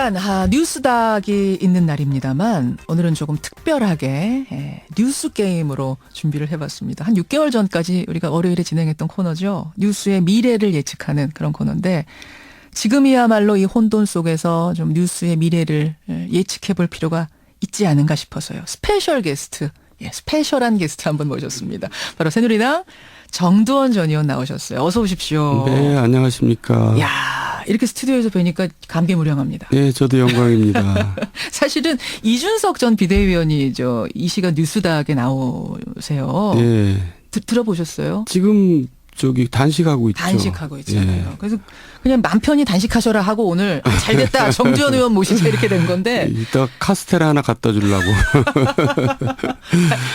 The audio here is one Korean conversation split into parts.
일단 뉴스닥이 있는 날입니다만 오늘은 조금 특별하게 뉴스 게임으로 준비를 해봤습니다. 한 6개월 전까지 우리가 월요일에 진행했던 코너죠. 뉴스의 미래를 예측하는 그런 코너인데 지금이야말로 이 혼돈 속에서 좀 뉴스의 미래를 예측해볼 필요가 있지 않은가 싶어서요. 스페셜 게스트, 스페셜한 게스트 한번 모셨습니다. 바로 새누리당 정두원 전 의원 나오셨어요. 어서 오십시오. 네, 안녕하십니까. 야, 이렇게 스튜디오에서 뵈니까 감개무량합니다. 네, 저도 영광입니다. 사실은 이준석 전 비대위원이 이 시간 뉴스닥에 나오세요. 네. 들어보셨어요? 지금 단식하고 있죠. 단식하고 있잖아요. 네. 그래서 그냥 맘 편히 단식하셔라 하고 오늘 잘 됐다. 정두원 의원 모시자 이렇게 된 건데. 이따 카스테라 하나 갖다 주려고.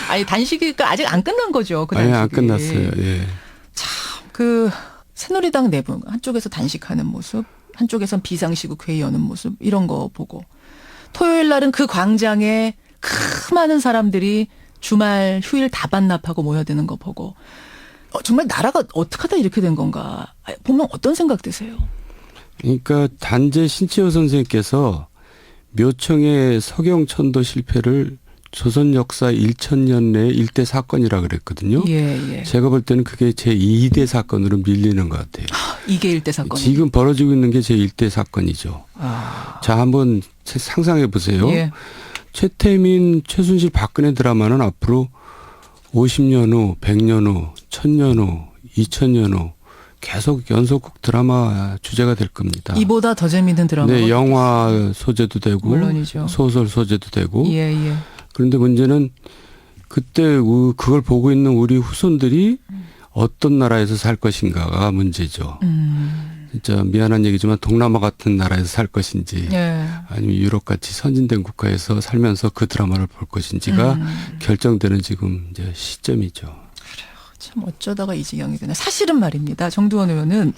아니 단식이 아직 안 끝난 거죠. 그 단식이. 아니, 안 끝났어요. 예. 참 새누리당 내부 한쪽에서 단식하는 모습, 한쪽에선 비상시국 회의 여는 모습 이런 거 보고 토요일 날은 그 광장에 많은 사람들이 주말 휴일 다 반납하고 모여드는 거 보고 정말 나라가 어떻게 하다 이렇게 된 건가 보면 어떤 생각 드세요? 그러니까 단재 신치호 선생님께서 묘청의 서경천도 실패를 조선 역사 1000년 내 일대 사건이라 그랬거든요. 예. 제가 볼 때는 그게 제 2대 사건으로 밀리는 것 같아요. 이게 일대 사건. 지금 벌어지고 있는 게 제 1대 사건이죠. 자, 한번 상상해 보세요. 예. 최태민, 최순실, 박근혜 드라마는 앞으로 50년 후, 100년 후, 1000년 후, 2000년 후 계속 연속극 드라마 주제가 될 겁니다. 이보다 더 재밌는 드라마가 네, 영화 소재도 되고 물론이죠. 소설 소재도 되고. 예. 그런데 문제는 그때 그걸 보고 있는 우리 후손들이 어떤 나라에서 살 것인가가 문제죠. 진짜 미안한 얘기지만 동남아 같은 나라에서 살 것인지 아니면 유럽같이 선진된 국가에서 살면서 그 드라마를 볼 것인지가 결정되는 지금 이제 시점이죠. 참 어쩌다가 이 지경이 되나. 사실은 말입니다. 정두원 의원은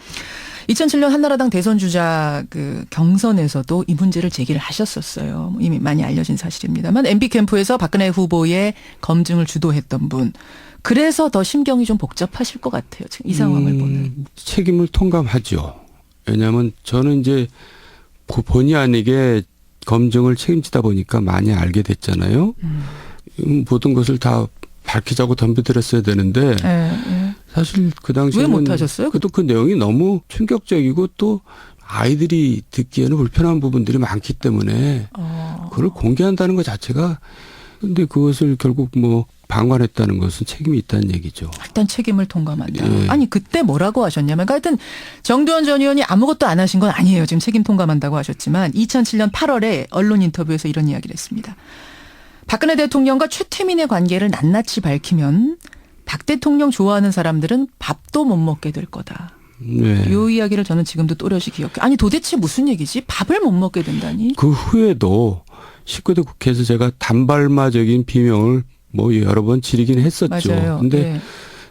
2007년 한나라당 대선 주자 경선에서도 이 문제를 제기를 하셨었어요. 이미 많이 알려진 사실입니다만 MB 캠프에서 박근혜 후보의 검증을 주도했던 분. 그래서 더 심경이 좀 복잡하실 것 같아요. 지금 이 상황을 보는. 책임을 통감하죠. 왜냐하면 저는 이제 본의 아니게 검증을 책임지다 보니까 많이 알게 됐잖아요. 모든 것을 다 밝히자고 덤벼들었어야 되는데 사실 그 당시에는 왜 못하셨어요? 그 내용이 너무 충격적이고 또 아이들이 듣기에는 불편한 부분들이 많기 때문에 그걸 공개한다는 것 자체가 근데 그것을 결국 방관했다는 것은 책임이 있다는 얘기죠. 일단 책임을 통감한다. 예. 아니 그때 뭐라고 하셨냐면 하여튼 정두원 전 의원이 아무것도 안 하신 건 아니에요. 지금 책임 통감한다고 하셨지만 2007년 8월에 언론 인터뷰에서 이런 이야기를 했습니다. 박근혜 대통령과 최태민의 관계를 낱낱이 밝히면 박 대통령 좋아하는 사람들은 밥도 못 먹게 될 거다. 네. 이 이야기를 저는 지금도 또렷이 기억해요. 아니 도대체 무슨 얘기지? 밥을 못 먹게 된다니? 그 후에도 19대 국회에서 제가 단발마적인 비명을 여러 번 지르긴 했었죠. 맞아요. 근데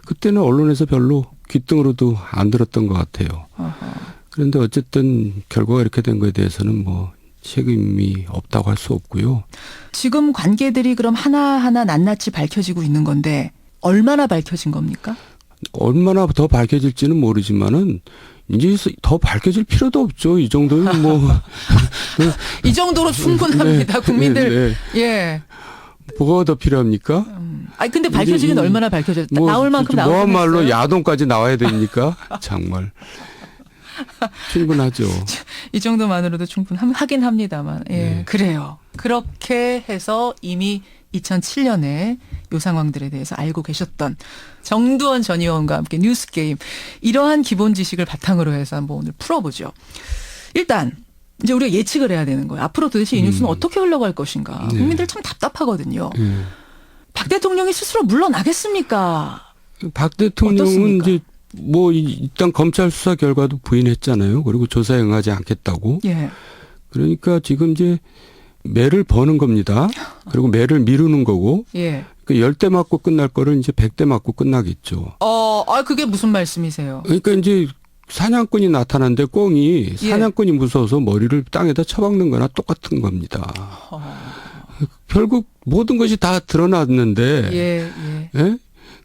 그때는 언론에서 별로 귓등으로도 안 들었던 것 같아요. 그런데 어쨌든 결과가 이렇게 된 거에 대해서는 책임이 없다고 할 수 없고요. 지금 관계들이 그럼 하나하나 낱낱이 밝혀지고 있는 건데 얼마나 밝혀진 겁니까? 얼마나 더 밝혀질지는 모르지만은 이제 더 밝혀질 필요도 없죠. 이 정도면 이 정도로 충분합니다. 국민들. 예. 뭐가 더 필요합니까? 아니 근데 밝혀지긴 얼마나 밝혀졌다. 나올 만큼 나오긴 했어요. 뭐야말로 야동까지 나와야 됩니까? 정말. 충분하죠. 이 정도만으로도 충분하긴 합니다만. 예. 네. 그래요. 그렇게 해서 이미 2007년에 이 상황들에 대해서 알고 계셨던 정두원 전 의원과 함께 뉴스게임. 이러한 기본 지식을 바탕으로 해서 한번 오늘 풀어보죠. 일단 이제 우리가 예측을 해야 되는 거예요. 앞으로 도대체 이 뉴스는 어떻게 흘러갈 것인가. 네. 국민들 참 답답하거든요. 박 대통령이 스스로 물러나겠습니까? 박 대통령은 어떻습니까? 이제 일단 검찰 수사 결과도 부인했잖아요. 그리고 조사에 응하지 않겠다고. 예. 그러니까 지금 이제 매를 버는 겁니다. 그리고 매를 미루는 거고. 예. 그 10대 맞고 끝날 거를 이제 100대 맞고 끝나겠죠. 그게 무슨 말씀이세요? 그러니까 이제 사냥꾼이 나타났는데 꽁이 사냥꾼이 무서워서 머리를 땅에다 쳐박는 거나 똑같은 겁니다. 결국 모든 것이 다 드러났는데 예?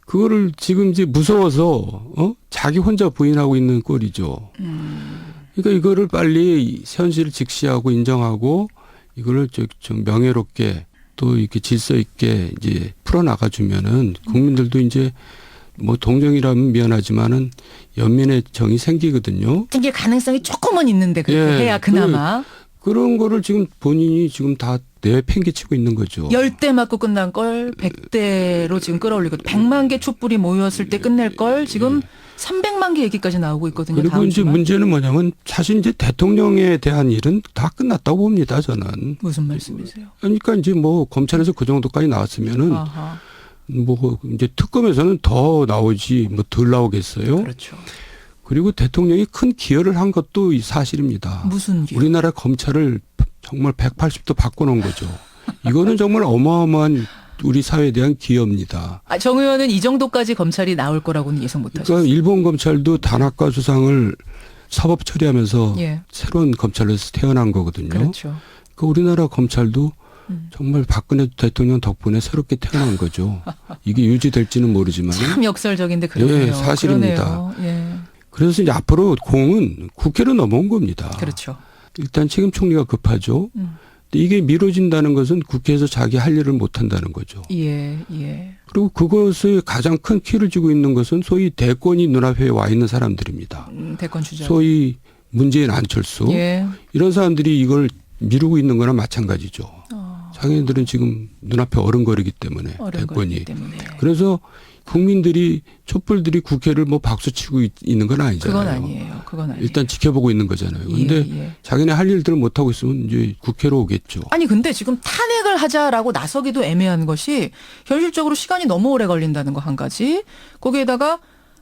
그거를 지금 이제 무서워서 자기 혼자 부인하고 있는 꼴이죠. 그러니까 이거를 빨리 현실을 직시하고 인정하고 이거를 좀 명예롭게 또 이렇게 질서 있게 이제 풀어나가 주면은 국민들도 이제 뭐 동정이라면 미안하지만은 연민의 정이 생기거든요. 생길 가능성이 조금은 있는데 그렇게 예, 해야 그나마. 그런 거를 지금 본인이 지금 다 내팽개치고 있는 거죠. 10대 맞고 끝난 걸 100대로 지금 끌어올리고 100만 개 촛불이 모였을 때 끝낼 걸 지금 300만 개 얘기까지 나오고 있거든요. 그리고 다음 이제 주간. 문제는 뭐냐면 사실 이제 대통령에 대한 일은 다 끝났다고 봅니다. 저는. 무슨 말씀이세요? 그러니까 이제 뭐 검찰에서 그 정도까지 나왔으면은 아하. 뭐 이제 특검에서는 더 나오지 뭐 덜 나오겠어요. 그렇죠. 그리고 대통령이 큰 기여를 한 것도 사실입니다. 무슨 기회? 우리나라 검찰을 정말 180도 바꿔놓은 거죠. 이거는 정말 어마어마한 우리 사회에 대한 기여입니다. 정 의원은 이 정도까지 검찰이 나올 거라고는 예상 못하셨어요. 그러니까 일본 검찰도 단학과 수상을 사법 처리하면서 예. 새로운 검찰에서 태어난 거거든요. 그렇죠. 그 우리나라 검찰도 정말 박근혜 대통령 덕분에 새롭게 태어난 거죠. 이게 유지될지는 모르지만. 참 역설적인데 그러네요. 예, 사실입니다. 그러네요. 예. 그래서 이제 앞으로 공은 국회로 넘어온 겁니다. 그렇죠. 일단 책임 총리가 급하죠. 근데 이게 미뤄진다는 것은 국회에서 자기 할 일을 못 한다는 거죠. 예, 예. 그리고 그것을 가장 큰 키를 쥐고 있는 것은 소위 대권이 눈앞에 와 있는 사람들입니다. 대권 주자. 소위 문재인 안철수 예. 이런 사람들이 이걸 미루고 있는 거나 마찬가지죠. 자기네들은 지금 눈앞에 어른거리기 때문에 어른거리기 대권이. 때문에. 그래서 국민들이 촛불들이 국회를 뭐 박수치고 있는 건 아니잖아요. 그건 아니에요. 그건 아니에요. 일단 지켜보고 있는 거잖아요. 근데 예. 자기네 할 일들을 못 하고 있으면 이제 국회로 오겠죠. 아니 근데 지금 탄핵을 하자라고 나서기도 애매한 것이 현실적으로 시간이 너무 오래 걸린다는 거 한 가지. 거기에다가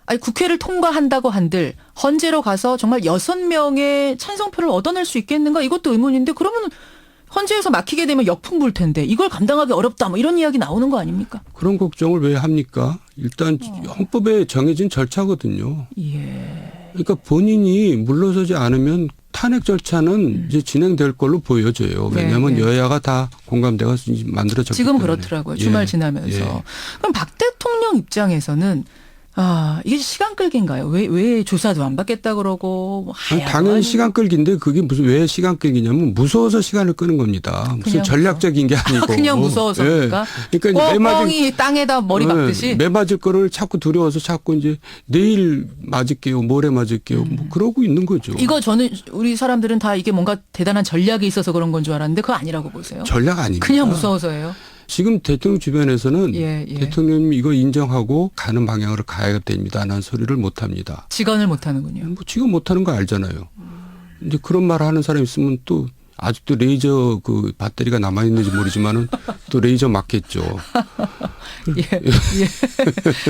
아니 국회를 통과한다고 한들 헌재로 가서 정말 6명의 찬성표를 얻어낼 수 있겠는가 이것도 의문인데 그러면 헌재에서 막히게 되면 역풍 불 텐데 이걸 감당하기 어렵다 뭐 이런 이야기 나오는 거 아닙니까? 그런 걱정을 왜 합니까? 일단 헌법에 정해진 절차거든요. 예. 그러니까 본인이 물러서지 않으면 탄핵 절차는 이제 진행될 걸로 보여져요. 왜냐하면 네. 여야가 다 공감대가 만들어졌기 지금 때문에. 그렇더라고요. 주말 예. 지나면서. 예. 그럼 박 대통령 입장에서는 이게 시간 끌기인가요? 왜 조사도 안 받겠다 그러고 뭐 아니, 당연히 시간 끌기인데 그게 무슨 왜 시간 끌기냐면 무서워서 시간을 끄는 겁니다. 무슨 전략적인 게 아니고. 그냥 무서워서입니까? 예. 그러니까 뻥이 땅에다 머리 박듯이. 매 맞을 거를 자꾸 두려워서 자꾸 이제 내일 맞을게요, 모레 맞을게요, 뭐 그러고 있는 거죠. 이거 저는 우리 사람들은 다 이게 뭔가 대단한 전략이 있어서 그런 건 줄 알았는데 그거 아니라고 보세요. 전략 아닙니다. 그냥 무서워서예요. 지금 대통령 주변에서는 예. 대통령님이 이거 인정하고 가는 방향으로 가야 됩니다라는 소리를 못 합니다. 직언을 못 하는군요. 뭐 지금 못 하는 거 알잖아요. 이제 그런 말 하는 사람 있으면 또 아직도 레이저 그 배터리가 남아 있는지 모르지만은 또 레이저 맞겠죠. 예.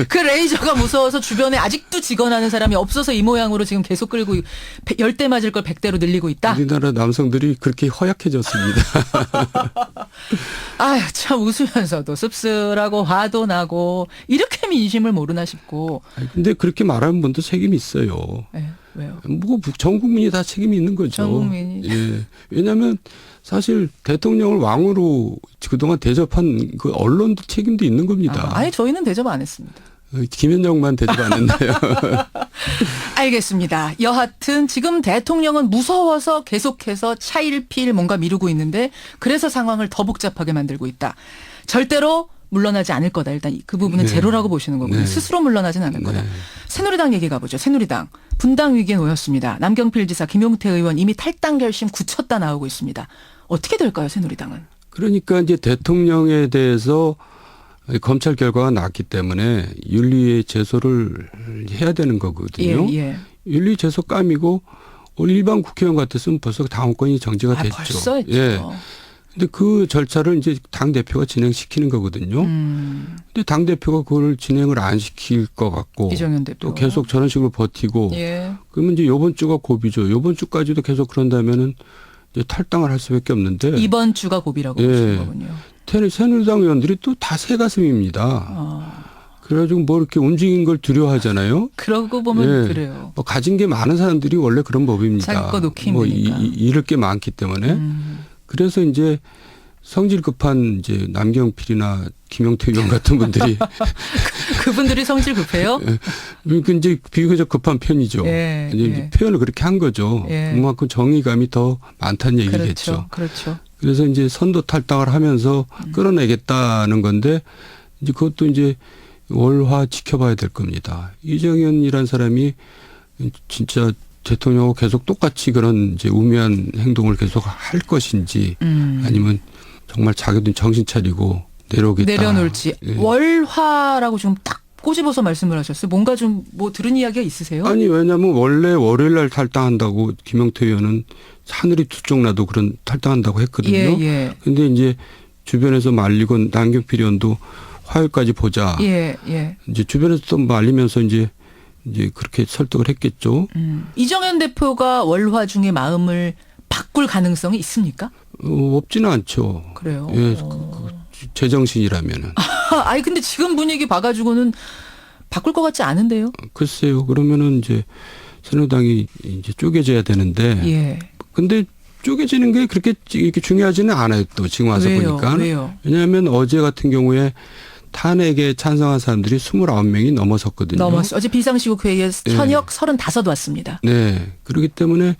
그 레이저가 무서워서 주변에 아직도 직언하는 사람이 없어서 이 모양으로 지금 계속 끌고 10대 맞을 걸 100대로 늘리고 있다. 우리나라 남성들이 그렇게 허약해졌습니다. 아유, 참 웃으면서도 씁쓸하고 화도 나고 이렇게 민심을 모르나 싶고. 근데 그렇게 말하는 분도 책임이 있어요. 네, 왜요? 뭐 전 국민이 다 책임이 있는 거죠. 전 국민이. 예. 왜냐하면 사실 대통령을 왕으로 그동안 대접한 그 언론도 책임도 있는 겁니다. 아니 저희는 대접 안 했습니다. 김현정만 대접 안 했나요? 알겠습니다. 여하튼 지금 대통령은 무서워서 계속해서 차일피일 뭔가 미루고 있는데 그래서 상황을 더 복잡하게 만들고 있다. 절대로 물러나지 않을 거다. 일단 그 부분은 네. 제로라고 보시는 거군요. 네. 스스로 물러나진 않을 거다. 네. 새누리당 얘기 가보죠. 새누리당. 분당 위기에 놓였습니다. 남경필 지사, 김용태 의원 이미 탈당 결심 굳혔다 나오고 있습니다. 어떻게 될까요, 새누리당은? 그러니까 이제 대통령에 대해서 검찰 결과가 났기 때문에 윤리에 제소를 해야 되는 거거든요. 예. 윤리 제소 까미고 일반 국회의원 같았으면 벌써 당원권이 정지가 됐죠. 벌써 했죠. 예. 근데 그 절차를 이제 당 대표가 진행시키는 거거든요. 근데 당 대표가 그걸 진행을 안 시킬 것 같고 이정현 대표 또 계속 저런 식으로 버티고 예. 그러면 이제 이번 주가 고비죠. 이번 주까지도 계속 그런다면은 이제 탈당을 할 수밖에 없는데 이번 주가 고비라고 예. 보시는 거군요. 새누리당 의원들이 또 다 새가슴입니다. 그래가지고 뭐 이렇게 움직인 걸 두려워하잖아요. 그러고 보면 예. 그래요. 뭐 가진 게 많은 사람들이 원래 그런 법입니다. 자기 거 놓기 뭐 힘드니까. 잃을 게 많기 때문에. 그래서 이제 성질 급한 이제 남경필이나 김용태 의원 같은 분들이 그분들이 성질 급해요? 그러니까 이제 비교적 급한 편이죠. 예, 이제 예. 표현을 그렇게 한 거죠. 예. 그만큼 정의감이 더 많다는 얘기겠죠. 그렇죠. 그래서 이제 선도 탈당을 하면서 끌어내겠다는 건데 이제 그것도 이제 월화 지켜봐야 될 겁니다. 이정현이라는 사람이 진짜 대통령하고 계속 똑같이 그런 이제 우매한 행동을 계속 할 것인지 아니면 정말 자기도 정신 차리고 내려오겠다. 내려놓을지. 예. 월화라고 좀 딱 꼬집어서 말씀을 하셨어요. 뭔가 좀 뭐 들은 이야기가 있으세요? 아니 왜냐하면 원래 월요일 날 탈당한다고 김용태 의원은 하늘이 두 쪽 나도 그런 탈당한다고 했거든요. 예. 근데 이제 주변에서 말리고 남경필 의원도 화요일까지 보자. 예. 이제 주변에서 또 말리면서 이제 그렇게 설득을 했겠죠. 이정현 대표가 월화 중에 마음을 바꿀 가능성이 있습니까? 없지는 않죠. 그래요. 예, 제정신이라면은. 아니 근데 지금 분위기 봐가지고는 바꿀 것 같지 않은데요. 글쎄요. 그러면은 이제 새누리당이 이제 쪼개져야 되는데. 예. 근데 쪼개지는 게 그렇게 이렇게 중요하지는 않아요. 또 지금 와서 보니까. 왜요? 왜냐하면 어제 같은 경우에 탄핵에 찬성한 사람들이 29명이 넘어섰거든요. 어제 비상시국 회의에 네. 현역 35 왔습니다. 네. 그렇기 때문에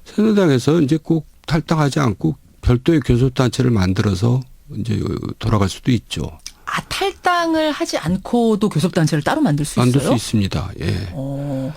새누리당에서 이제 꼭 탈당하지 않고 별도의 교섭단체를 만들어서 이제 돌아갈 수도 있죠. 아, 탈당을 하지 않고도 교섭단체를 따로 만들 수 있어요? 만들 수 있습니다. 예.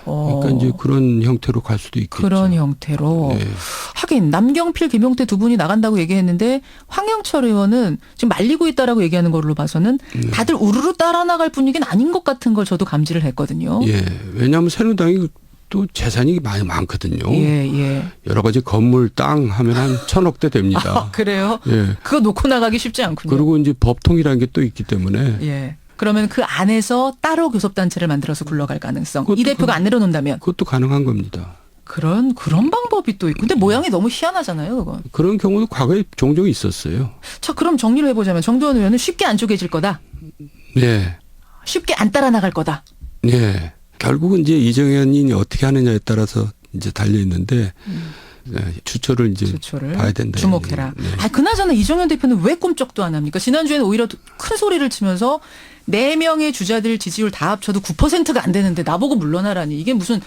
그러니까 이제 그런 형태로 갈 수도 있겠죠. 그런 형태로. 예. 하긴 남경필, 김용태 두 분이 나간다고 얘기했는데 황영철 의원은 지금 말리고 있다라고 얘기하는 걸로 봐서는 다들 우르르 따라 나갈 분위기는 아닌 것 같은 걸 저도 감지를 했거든요. 예. 왜냐하면 새누리당이 또 재산이 많이 많거든요. 예. 여러 가지 건물, 땅 하면 한 1,000억대 됩니다. 그래요? 예. 그거 놓고 나가기 쉽지 않군요. 그리고 이제 법통이라는 게 또 있기 때문에 예. 그러면 그 안에서 따로 교섭단체를 만들어서 굴러갈 가능성. 이 그것도 대표가 안 내려놓는다면. 그것도 가능한 겁니다. 그런 방법이 또 있고. 근데 모양이 너무 희한하잖아요, 그건. 그런 경우도 과거에 종종 있었어요. 자, 그럼 정리를 해보자면 정두원 의원은 쉽게 안 쪼개질 거다. 네. 쉽게 안 따라 나갈 거다. 네. 결국은 이제 이정현이 어떻게 하느냐에 따라서 이제 달려 있는데 주초를 이제 봐야 된다. 주목해라. 네. 아, 그나저나 이정현 대표는 왜 꼼짝도 안 합니까? 지난주에는 오히려 큰 소리를 치면서 4명의 주자들 지지율 다 합쳐도 9%가 안 되는데 나보고 물러나라니. 이게 무슨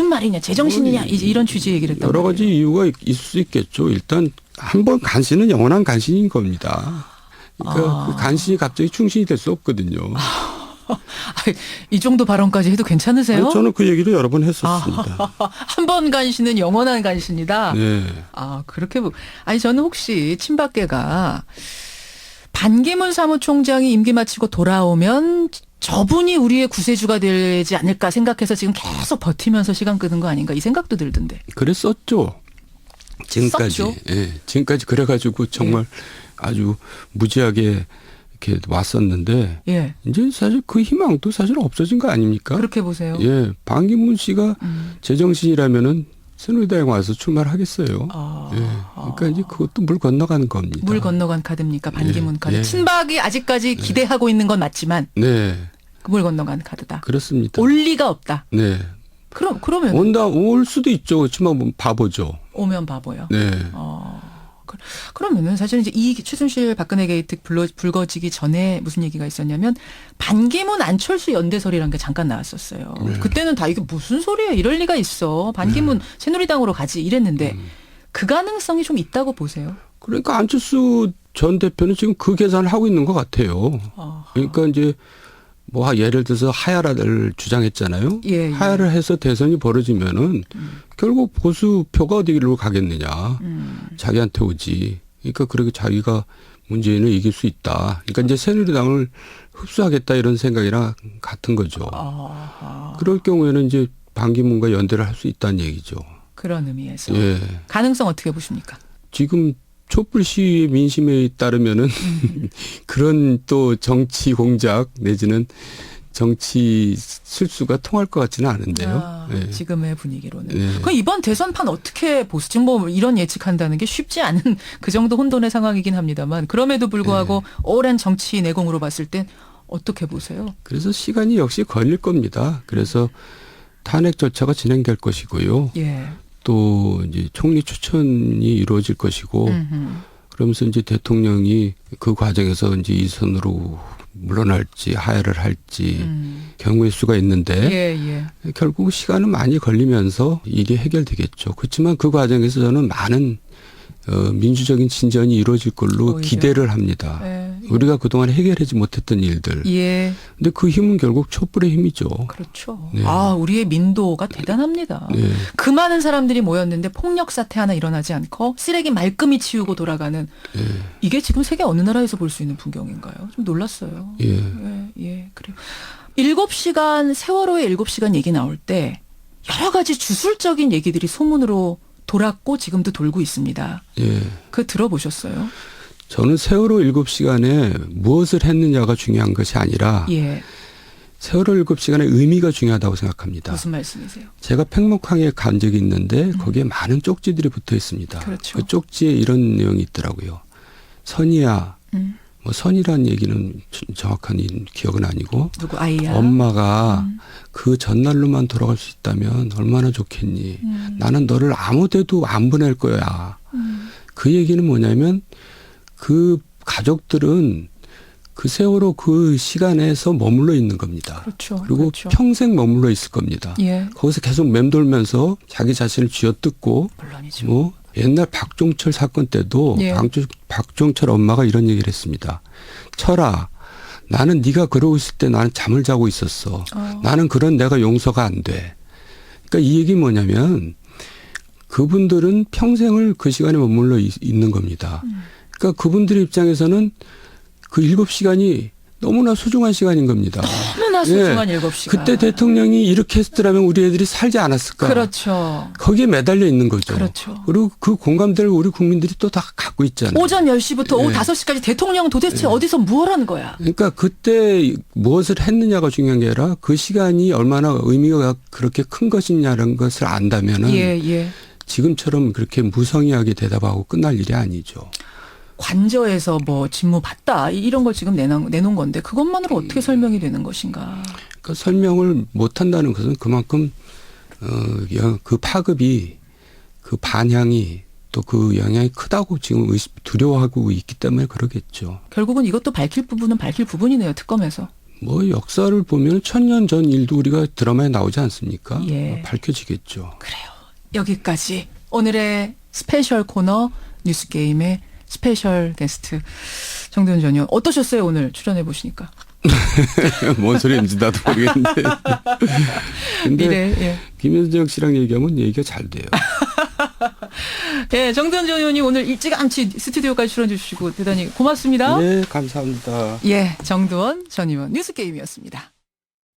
말이냐. 제정신이냐. 이런 취지의 얘기를 했단 여러 말이에요. 가지 이유가 있을 수 있겠죠. 일단 한 번 간신은 영원한 간신인 겁니다. 그러니까 그 간신이 갑자기 충신이 될 수 없거든요. 이 정도 발언까지 해도 괜찮으세요? 아니, 저는 그 얘기를 여러 번 했었습니다. 한 번 간신은 영원한 간신이다. 네. 아, 그렇게 아니 저는 혹시 친박계가 반기문 사무총장이 임기 마치고 돌아오면 저분이 우리의 구세주가 되지 않을까 생각해서 지금 계속 버티면서 시간 끄는 거 아닌가 이 생각도 들던데. 그랬었죠. 지금까지. 썼죠? 예. 지금까지 그래가지고 정말 아주 무지하게 이렇게 왔었는데 예. 이제 사실 그 희망도 사실 없어진 거 아닙니까? 그렇게 보세요. 예. 반기문 씨가 제정신이라면은 새누리당에 와서 출마를 하겠어요. 예. 그러니까 이제 그것도 물 건너가는 겁니다. 물 건너간 카드입니까? 반기문 예. 카드. 예. 친박이 아직까지 기대하고 있는 건 맞지만 네. 물 건너간 카드다. 그렇습니다. 올 리가 없다. 네. 그러면 올 수도 있죠. 그렇지만 바보죠. 오면 바보요. 네. 그러면은 사실 이제 이 최순실 박근혜 게이트 불거지기 전에 무슨 얘기가 있었냐면 반기문 안철수 연대설이라는 게 잠깐 나왔었어요. 그때는 다 이게 무슨 소리야 이럴 리가 있어. 반기문 새누리당으로 가지 이랬는데 그 가능성이 좀 있다고 보세요. 그러니까 안철수 전 대표는 지금 그 계산을 하고 있는 것 같아요. 그러니까 이제 뭐 예를 들어서 하야를 주장했잖아요. 예. 하야를 해서 대선이 벌어지면은 결국 보수표가 어디로 가겠느냐. 자기한테 오지. 그러니까 그렇게 자기가 문재인을 이길 수 있다. 그러니까 이제 새누리당을 흡수하겠다 이런 생각이랑 같은 거죠. 그럴 경우에는 이제 반기문과 연대를 할 수 있다는 얘기죠. 그런 의미에서. 예. 가능성 어떻게 보십니까? 지금 촛불 시위의 민심에 따르면은 그런 또 정치 공작 내지는 정치 실수가 통할 것 같지는 않은데요. 네. 지금의 분위기로는. 네. 그럼 이번 대선판 어떻게 보수? 지금 뭐 이런 예측한다는 게 쉽지 않은 그 정도 혼돈의 상황이긴 합니다만 그럼에도 불구하고 오랜 정치 내공으로 봤을 땐 어떻게 보세요? 그래서 시간이 역시 걸릴 겁니다. 그래서 탄핵 절차가 진행될 것이고요. 예. 또 이제 총리 추천이 이루어질 것이고 그러면서 이제 대통령이 그 과정에서 이제 이선으로 물러날지 하야를 할지 경우의 수가 있는데 예, 예. 결국 시간은 많이 걸리면서 일이 해결되겠죠. 그렇지만 그 과정에서 저는 많은 민주적인 진전이 이루어질 걸로 오히려. 기대를 합니다. 예, 우리가 그동안 해결하지 못했던 일들. 예. 근데 그 힘은 결국 촛불의 힘이죠. 그렇죠. 네. 아, 우리의 민도가 대단합니다. 네. 그 많은 사람들이 모였는데 폭력 사태 하나 일어나지 않고 쓰레기 말끔히 치우고 돌아가는 이게 지금 세계 어느 나라에서 볼 수 있는 풍경인가요? 좀 놀랐어요. 예. 예, 예, 그래요. 7시간, 세월호의 7시간 얘기 나올 때 여러 가지 주술적인 얘기들이 소문으로 돌았고 지금도 돌고 있습니다. 예. 그거 들어보셨어요? 저는 세월호 7시간에 무엇을 했느냐가 중요한 것이 아니라 예. 세월호 7시간의 의미가 중요하다고 생각합니다. 무슨 말씀이세요? 제가 팽목항에 간 적이 있는데 거기에 많은 쪽지들이 붙어 있습니다. 그렇죠. 그 쪽지에 이런 내용이 있더라고요. 선이야. 뭐 선이라는 얘기는 정확한 기억은 아니고 누구 아이야? 엄마가 그 전날로만 돌아갈 수 있다면 얼마나 좋겠니. 나는 너를 아무 데도 안 보낼 거야. 그 얘기는 뭐냐면 그 가족들은 그 세월호 그 시간에서 머물러 있는 겁니다. 그렇죠. 그리고 그렇죠. 평생 머물러 있을 겁니다. 예. 거기서 계속 맴돌면서 자기 자신을 쥐어뜯고 물론이죠. 뭐 옛날 박종철 사건 때도 예. 박종철 엄마가 이런 얘기를 했습니다. 철아, 나는 네가 그러고 있을 때 나는 잠을 자고 있었어. 나는 그런 내가 용서가 안 돼. 그러니까 이 얘기 뭐냐면 그분들은 평생을 그 시간에 머물러 있는 겁니다. 그러니까 그분들의 입장에서는 그 7시간이 너무나 소중한 시간인 겁니다. 너무나 소중한 7시간. 그때 대통령이 이렇게 했더라면 우리 애들이 살지 않았을까. 그렇죠. 거기에 매달려 있는 거죠. 그렇죠. 그리고 그 공감대를 우리 국민들이 또 다 갖고 있잖아요. 오전 10시부터 오후 네. 5시까지 대통령 도대체 어디서 뭘 하는 거야? 그러니까 그때 무엇을 했느냐가 중요한 게 아니라 그 시간이 얼마나 의미가 그렇게 큰 것이냐는 것을 안다면은 예, 예. 지금처럼 그렇게 무성의하게 대답하고 끝날 일이 아니죠. 관저에서 뭐 직무 봤다 이런 걸 지금 내놓은 건데 그것만으로 어떻게 설명이 되는 것인가? 그러니까 설명을 못 한다는 것은 그만큼 그 파급이 그 반향이 또 그 영향이 크다고 지금 두려워하고 있기 때문에 그러겠죠. 결국은 이것도 밝힐 부분은 밝힐 부분이네요. 특검에서. 뭐 역사를 보면 1000년 전 일도 우리가 드라마에 나오지 않습니까? 예. 밝혀지겠죠. 그래요. 여기까지 오늘의 스페셜 코너 뉴스게임의 스페셜 게스트 정도현 전 의원 어떠셨어요? 오늘 출연해 보시니까. 뭔 소리인지 나도 모르겠는데. 근데 미래, 예. 김현정 씨랑 얘기하면 얘기가 잘 돼요. 예, 정도현 전 의원님 오늘 일찌감치 스튜디오까지 출연해 주시고 대단히 고맙습니다. 네, 감사합니다. 예, 정도원 전 의원 뉴스게임이었습니다.